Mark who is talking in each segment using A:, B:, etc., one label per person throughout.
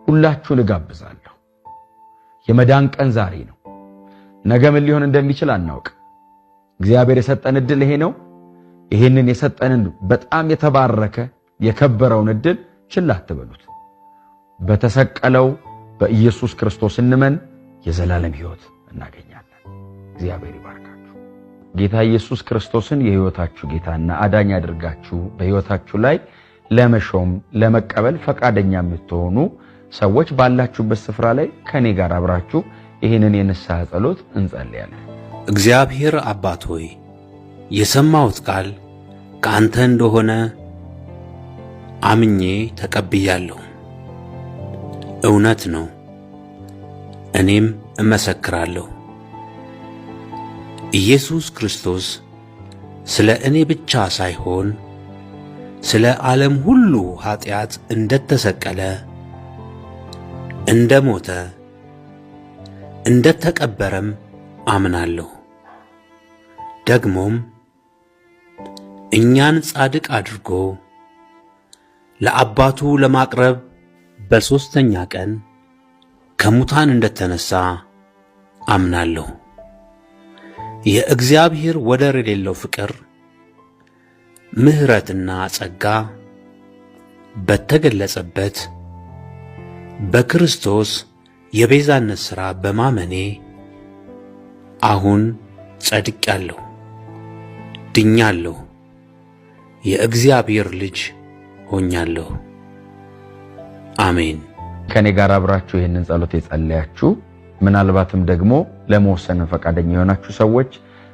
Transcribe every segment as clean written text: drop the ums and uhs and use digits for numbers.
A: ሁላችሁን እጋብዛለሁ። የመዳን ቀን ዛሬ ነው። ነገ ምን ሊሆን እንደሚችል አናውቅ። እግዚአብሔር የሰጠን እድል ይሄ ነው። ይሄንን የሰጠንን በጣም የተባረከ የከበረውን እድል ችላ አትበሉት። በተሰቀለው በኢየሱስ ክርስቶስ እንመን፣ የዘላለም ሕይወት እናገኛለን። እግዚአብሔር ይባርካችሁ። ጌታ ኢየሱስ ክርስቶስን የሕይወታችሁ ጌታና አዳኝ አድርጋችሁ በሕይወታችሁ ላይ ለመሾም ለመቀበል ፈቃደኛ የምትሆኑ ሰዎች ባላችሁበት ስፍራ ላይ ከኔ ጋር አብራችሁ ይህንን የንስሐ ጸሎት እንጸልያለን።
B: እግዚአብሔር አባት ሆይ የሰማሁት ቃል ከአንተ እንደሆነ አምኜ ተቀብያለሁ። እውነት ነው፣ እኔም እመሰክራለሁ። ኢየሱስ ክርስቶስ ስለ እኔ ብቻ ሳይሆን ስለ ዓለም ሁሉ ኃጢአት እንደተሰቀለ፣ እንደሞተ፣ እንደተቀበረም አምናለሁ። ደግሞም እኛን ጻድቅ አድርጎ ለአባቱ ለማቅረብ በሦስተኛ ቀን ከሙታን እንደተነሳ አምናለሁ። የእግዚአብሔር ወደር የሌለው ፍቅር፣ ምሕረትና ጸጋ በተገለጸበት በክርስቶስ የቤዛነት ሥራ በማመኔ አሁን ጸድቄአለሁ፣ ድኛለሁ፣ የእግዚአብሔር ልጅ ሆኛለሁ። አሜን።
A: ከኔ ጋር አብራችሁ ይህንን ጸሎት የጸለያችሁ ምናልባትም ደግሞ ለመወሰን ፈቃደኛ የሆናችሁ ሰዎች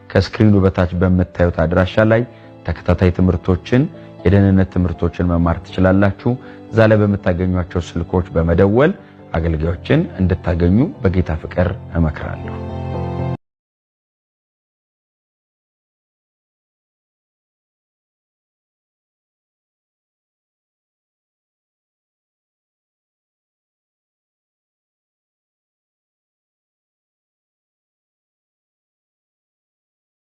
A: ከስክሪኑ በታች በምታዩት አድራሻ ላይ ተከታታይ ትምህርቶችን የደህንነት ትምህርቶችን መማር ትችላላችሁ። እዛ ላይ በምታገኟቸው ስልኮች በመደወል አገልጋዮችን እንድታገኙ በጌታ ፍቅር እመክራለሁ።